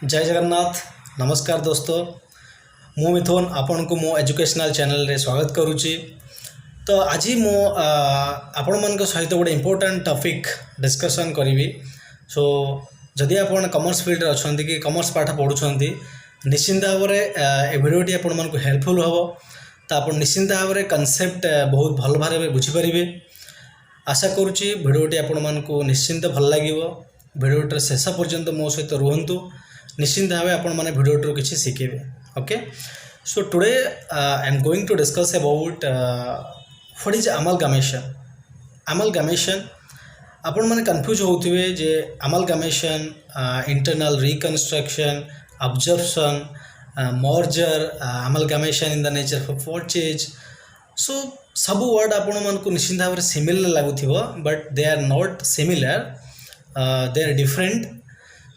जय जगन्नाथ। नमस्कार दोस्तों, मु मिथुन आपण को मो एजुकेशनल चैनल रे स्वागत करुच्ची। तो आज मु आपण मन सहित गोटे इम्पोर्टाट टॉपिक डिस्कशन करी। सो जदि आप कॉमर्स फील्ड रे अच्छा कि कॉमर्स पाठ पढ़ुं निश्चिंत भाव में भिडियोटी आपण मन को हेल्पफुल हम। तो आप निश्चिंत भाव में कॉन्सेप्ट बहुत भल भाव बुझीपारे। आशा करुच्ची भिडियोटी आपण मन को निश्चिंत भल लगे। भिडियोटर शेष पर्यंत मो सहित रुहतु। निश्चिंत भाव आपण मैंने भिडियोटर किसी शिखेबे। Okay, so today I am going to discuss about what is amalgamation. Amalgamation आपण मैंने कन्फ्यूज होते जे amalgamation, internal reconstruction, absorption, merger, amalgamation in the nature of purchase. So सब वर्ड आपण मन को निश्चिंत भाव में सिमिलर लगुथिबो, but they are not similar, they are different.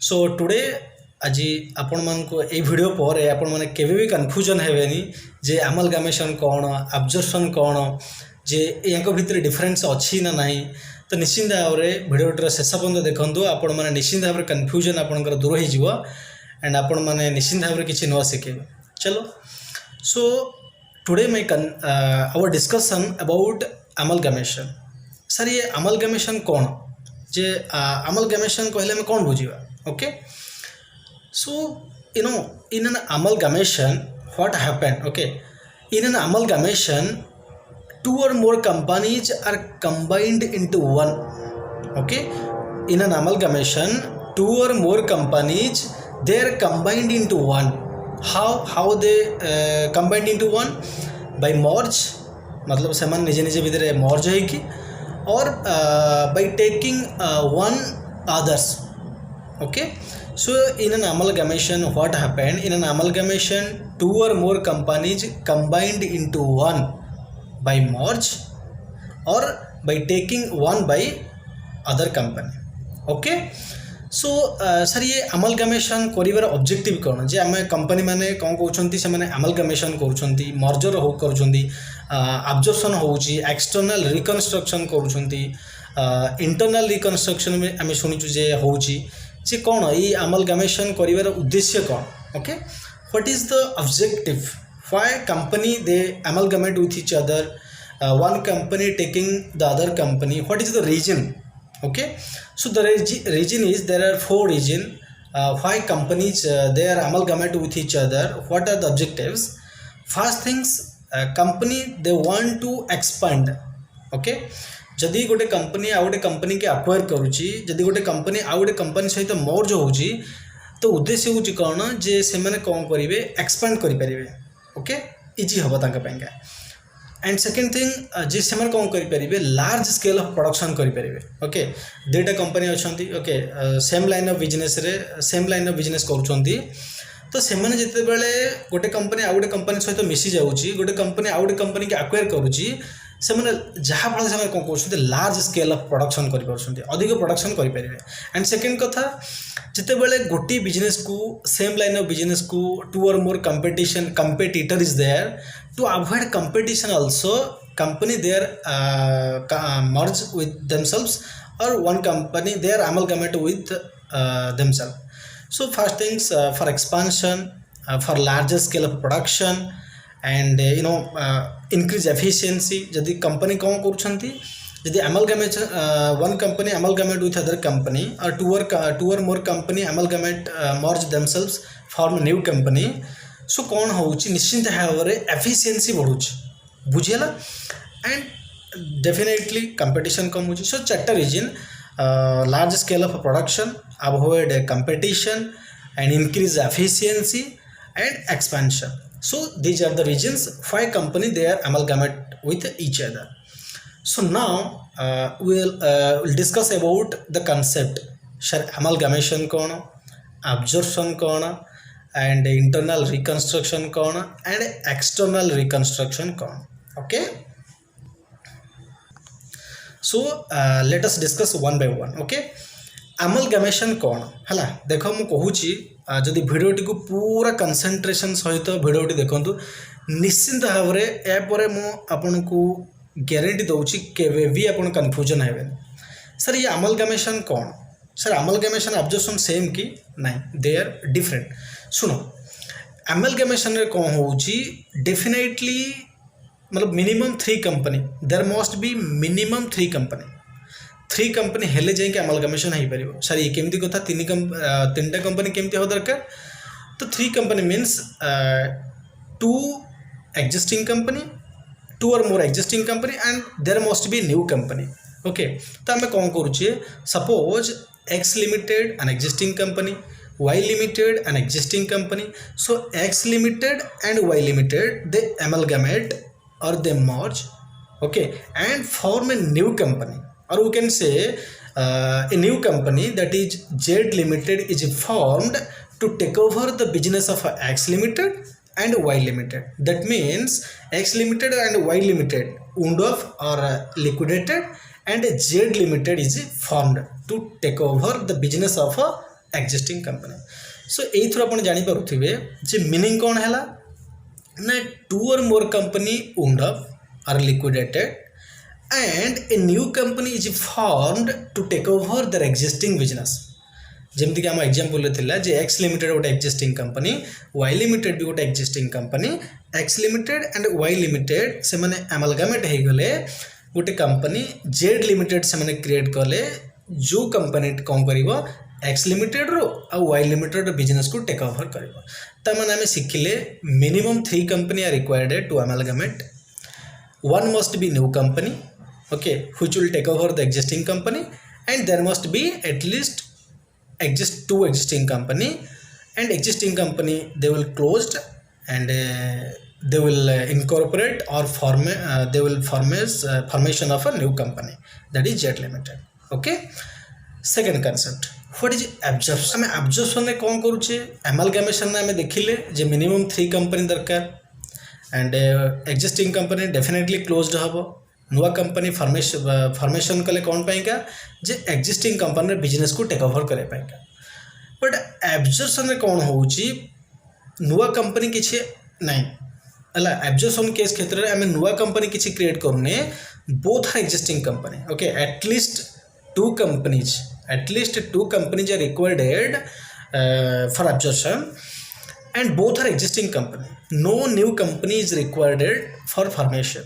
So today आज आपण मन को ए वीडियो पर आपण माने केबे भी कन्फ्यूजन हेबेनी जे अमालगमेशन कौन, अब्जर्प्शन कौन, जे यांको भितर डिफरेंस अच्छी ना नहीं। तो निश्चिंत भाव में वीडियोटर शेष पर्यंत देखंतु। आपण माने निश्चिंत भाव में कन्फ्यूजन आपनकर दूर हो एंड आपण माने निश्चिंत भाव में किसी नुआ शिखेबे। चलो, so today my our discussion about amalgamation. Sir ये अमालगमेशन कौन, जे अमालगमेशन कहले में कौन बुझीबा। Okay, so in an amalgamation what happened? Okay, in an amalgamation two or more companies are combined into one. Okay, in an amalgamation two or more companies they are combined into one. How they combined into one? By merge, मतलब से मान निजे निजे भितर merge है कि, और by taking one others. Okay, so in an amalgamation what happened? In an amalgamation two or more companies combined into one by merge or by taking one by other company. Okay, so sir ये amalgamation करिवार objective कौन, जे आम company माने कौन कहते से माने amalgamation करुँच, merger हो करुँच, अब्जर्प्शन होउची, एक्सटर्नल रिकन्स्ट्रक्शन करुँच, इंटरनल रिकन्स्ट्रक्शन में आम शुणुचु जे होउची जे कौन ये अमालगमेशन करिवार उद्देश्य कौन। Okay, what is the objective, why company they amalgamate with each other, one company taking the other company, what is the reason. Okay, so the reason is there are four reason why companies they are amalgamate with each other. What are the objectives? First things, company they want to expand. Okay, जदि गोटे company आ गोटे company के acquire करुच्ची, जदि गोटे company आ गोटे company सहित मर्ज होउची, तो उद्देश्य होउची कौन जे से माने कौन करिवे, एक्सपांड करि परिवे। ओके, इजी हबो तांका पैंका। एंड सेकंड थिंग, जे से माने कौन करि परिवे, लार्ज स्केल ऑफ प्रोडक्शन करि परिवे। ओके, दुईटा कंपनी अछंती, okay, same line of business रे सेम लाइन ऑफ बिजनेस करूछंती, तो से माने जते बेले गोटे कंपनी आ गोटे कंपनी सहित मिसी जाउची, गोटे कंपनी आ गोटे कंपनी के अक्वायर करूची, से मैंने जहाँ फल से कौन कहते लार्ज स्केल ऑफ प्रोडक्शन कर अधिक प्रोडक्शन करेंगे। एंड सेकेंड कथा, जिते बड़े गोटे बिजनेस को सेम लाइन ऑफ बिजनेस को two or more competitor is there, to avoid competition also company their merge with themselves or one company their amalgamate with themselves. So first things, for expansion, for larger scale of production and increase efficiency. जदि company कौन करुँच, जदि amalgamation one company amalgamate with other company or two or more company amalgamate merge themselves form new company, so कौन होउची निश्चिंत भाव में efficiency बढ़ुची, बुझेला, एंड डेफिनेटली कंपटीशन कम होची। सो चार्टा reason, large scale of production, avoid competition and increase efficiency and expansion. So these are the reasons why company they are amalgamate with each other. So now we'll discuss about the concept. Sir, amalgamation कौन, absorption कौन, and internal reconstruction कौन, and external reconstruction कौन. Okay. So let us discuss one by one. Okay. Amalgamation कौन है, देख मु कहूची जदि भिडियोटी को पूरा कंसंट्रेशन सहित भिडियोटी देखंतु, निश्चिंत भाव में यापर मु आपन को गारंटी दउची केवे भी आपन कंफ्यूजन हेबेनी। सर ये अमालगमेशन कौन, सर अमलगमेशन एब्जॉर्प्शन सेम कि नहीं, दे आर डिफरेंट। सुनो अमलगमेशन रे कौन होउची डेफिनेटली मतलब minimum 3 company, there must be minimum 3 company हेले जाए कि अमलगमेशन हो पार। सर ये केमती कथा 3टा कंपनी केमती हो दरकार, तो 3 company means 2 existing company, 2 or more existing company and there must be new company। Okay तो आम कौन करुचे, suppose X limited an existing company, Y limited an existing company, so X limited and Y limited they amalgamate or they merge, okay, and form a new company, or we can say a new company, that is Z limited is formed to take over the business of X limited and Y limited. That means X limited and Y limited wound off or liquidated and Z limited is formed to take over the business of a existing company। so AE through आपण जानि पारुथिबे जे meaning कोन हैला ना 2 or more company wound up or liquidated and a new company is formed to take over their existing business। जमती कि आम example थिला जे X limited गोटे एक्जिस्टिंग कंपनी, वाई लिमिटेड भी गोटे existing company, X limited and Y limited से माने अमलगामेट हो गले गोटे कंपनी जेड लिमिटेड से माने क्रिएट कले, जो कंपनी कौन करिवो एक्स लिमिटेड रो आ वाई लिमिटेड बिजनेस को टेक ओवर करिवो। त माने आमे सिखिले minimum 3 company are required to amalgamate, one must be new company, okay, which will take over the existing company and there must be at least two existing company, and existing company they will closed and they will incorporate or they will formation of a new company, that is Z limited। okay, second concept what is absorption। आम absorption ने कौन करुचे, amalgamation ने आम देखिले जे minimum 3 company दरकार and existing company definitely closed हबो, नुआ कंपनी फॉर्मेशन कले कौन पाएगा जे एक्जिस्टिंग कंपनी बिजनेस को टेक ओवर करे पाएगा। बट एब्जॉर्प्शन कौन होउची नुआ कंपनी किछि नहीं हला, एब्जॉर्प्शन केस क्षेत्र में आम नुआ कंपनी किछि क्रिएट करूने, both are existing company, okay, at least two companies are required for absorption and both are existing company, no new company is required for formation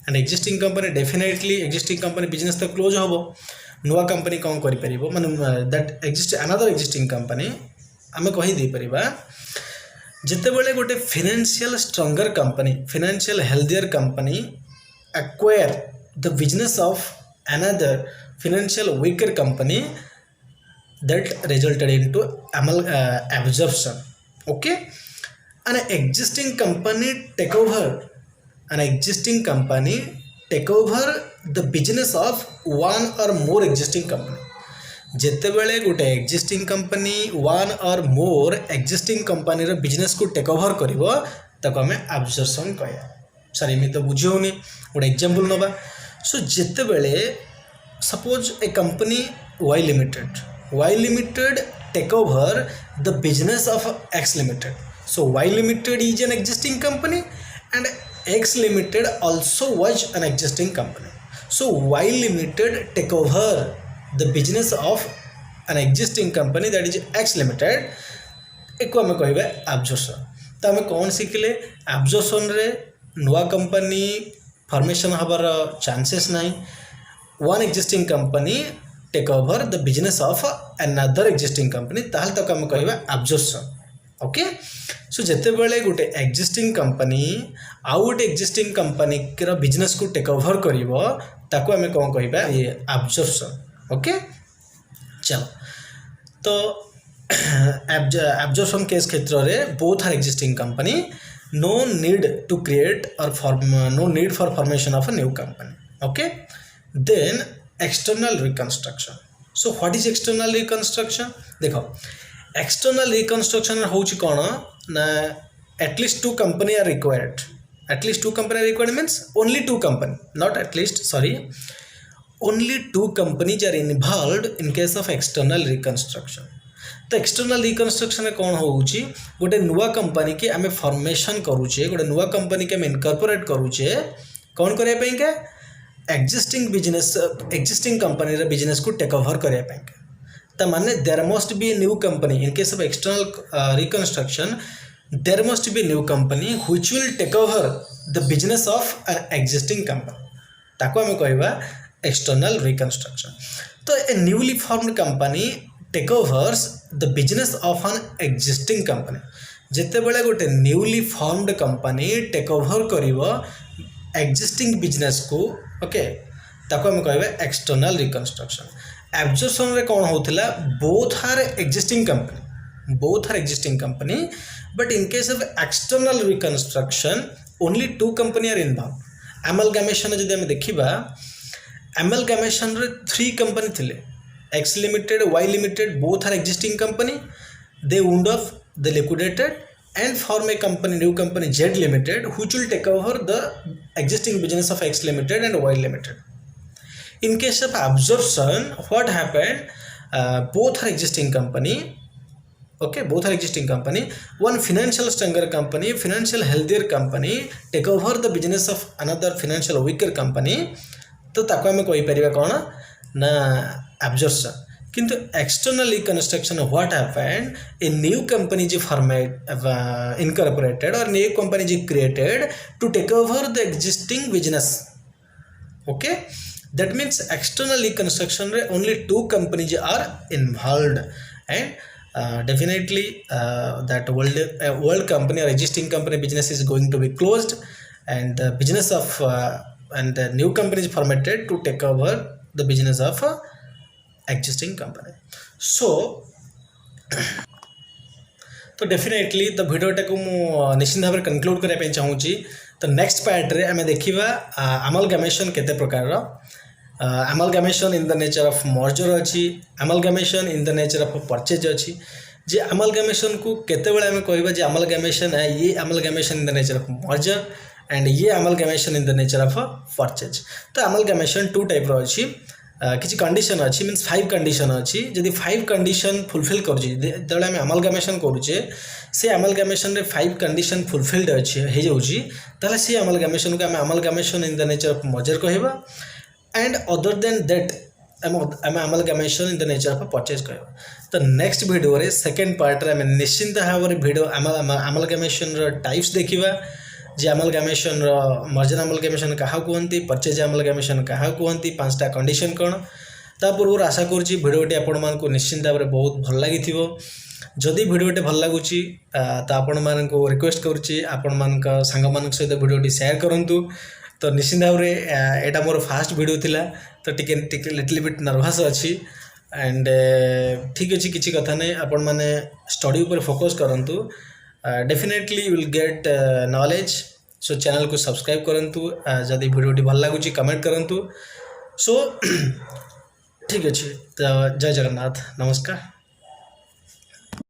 and existing company definitely existing company business तो close होबो, नुआ company कौन करि परिबो माने that exist another existing company आमे कहि दे परिबा जते बेले गोटे financial stronger company, financial healthier company acquire the business of another financial weaker company, that resulted into absorption। okay, an existing company take over the business of one or more existing company। जिते बेले गोटे existing company one or more existing company row business को take over करिवो ताको हमें absorption कहया। Sir इमे तो बुझी होनी, गोटे एग्जांपल नबा। सो जिते बेले suppose A company Y limited take over the business of X limited, so Y limited is an existing company and X limited also was an existing company, so Y limited take over the business of an existing company, that is X limited, एको आमे कहबे absorption. तो आमे कौन सिखले, absorption रे नुआ company formation हबार chances नहीं, one existing company take over the business of another existing company, ताहले तक आम कहबा एब्जॉर्प्शन। ओके, सो जेते बेले गोटे एक्जिस्टिंग कंपनी आउ गोटे एक्जिस्टिंग कंपनी रो बिजनेस को टेक ओवर करिवो ताको आम कौन कहबा ये एब्जॉर्प्शन। ओके, चलो तो एब्जॉर्प्शन केस क्षेत्र में both are existing company, no need to create or no need for formation of a new company. Okay, then external reconstruction. So what is external reconstruction, देखो एक्सटर्नल रिकन्स्ट्रक्शन होउची कोन ना at least 2 company are required, at least 2 company are required means only 2 company, not at least, sorry, only 2 companies are involved in case of external reconstruction. तो external reconstruction कौन होउची, गोटे नुआ company के आमे फॉर्मेशन करूचे, गोटे नुआ कंपनी के आमे इनकॉर्पोरेट करूचे, कौन करे पे के एक्जिस्टिंग बिजनेस, एक्जिस्टिंग कंपनी रे बिजनेस को टेक ओवर करे पे। माने there must be a new company in case of external reconstruction there must be new company which will take over the business of an existing company ताको आम कहवा external reconstruction. तो a newly formed company takes over the business of an existing company जिते बड़े गोटे newly formed company take over करिवो existing business को okay ताको हम कहबे एक्सटर्नल रिकंस्ट्रक्शन। एब्जॉर्प्शन रे कौन होतिला both are existing company but in case of external reconstruction only two company are involve. Amalgamation जदि हम देखिबा एमलगामेशन रे थ्री कंपनी थिले X limited Y limited both are existing company they wound off the liquidated and form a company new company Z Limited which will take over the existing business of X Limited and Y Limited. In case of absorption what happened both are existing company okay both are existing company one financial stronger company financial healthier company take over the business of another financial weaker company तो ताको आम कहि परिबा कोन ना absorption। किंतु external reconstruction what happened a new company जी format incorporated or new company जी created to take over the existing business okay that means external reconstruction रे only two companies are involved and definitely that old company or existing company business is going to be closed and the business of and the new company is formatted to take over the business of existing company so तो definitely तो वीडियोटा को मु निश्चित भाव में conclude करने चाहूँगी। तो नेक्स्ट पार्ट रे आम देखा अमलगामेशन केते प्रकार amalgamation in the nature of merger अच्छी amalgamation in the nature of purchase अच्छी जे अमलगामेशन को केते बेले आम कहबा जे अमलगामेशन है ये amalgamation in the nature of merger and ये amalgamation in the nature of purchase. तो अमलगामेशन टू टाइप रो अच्छी किसी कंडीशन अच्छी मीन्स 5 कंडीशन अच्छी जदि 5 कंडीशन फुलफिल कर अमलगामेशन करुचे से अमलगामेशन रे 5 कंडीशन फुलफिल्ड अच्छी हो जाऊँगी ताले से अमलगामेशन को आम amalgamation in the nature of merger कहबा एंड अदर देन दैट आम amalgamation in the nature of purchase कहबा। तो नेक्स्ट वीडियो रे सेकंड पार्ट रे आम निश्चिंत भाव में वीडियो अमलगामेशन रो टाइप्स देखिबा जे अमलगामेशन मर्जर अमलगामेशन क्या कहते परचेज अमलगामेशन क्या कहते 5टा कंडीशन कौन ता पूर्व आशा करुँची भिडियोटी आपण मानक निश्चिंत भाव में बहुत भल लगी जदि भिडियोटी भल लगुच तो आपण मानक रिक्वेस्ट करुँची आपण मानक सांग मान सहित भिडियोटी शेयर करूँ। तो निश्चिंत भाव में यहाँ मोर फास्ट वीडियो थिला तो टिके लिटिल बिट नर्वस अच्छी एंड ठीक अच्छे किसी कथा नहीं आपण मैंने स्टडी पर फोकस करूँ definitely you will get knowledge. So channel को सब्सक्राइब करूँ जदि वीडियोटी भल लगुच कमेंट करूँ। सो ठीक अच्छे तो जय जगन्नाथ नमस्कार।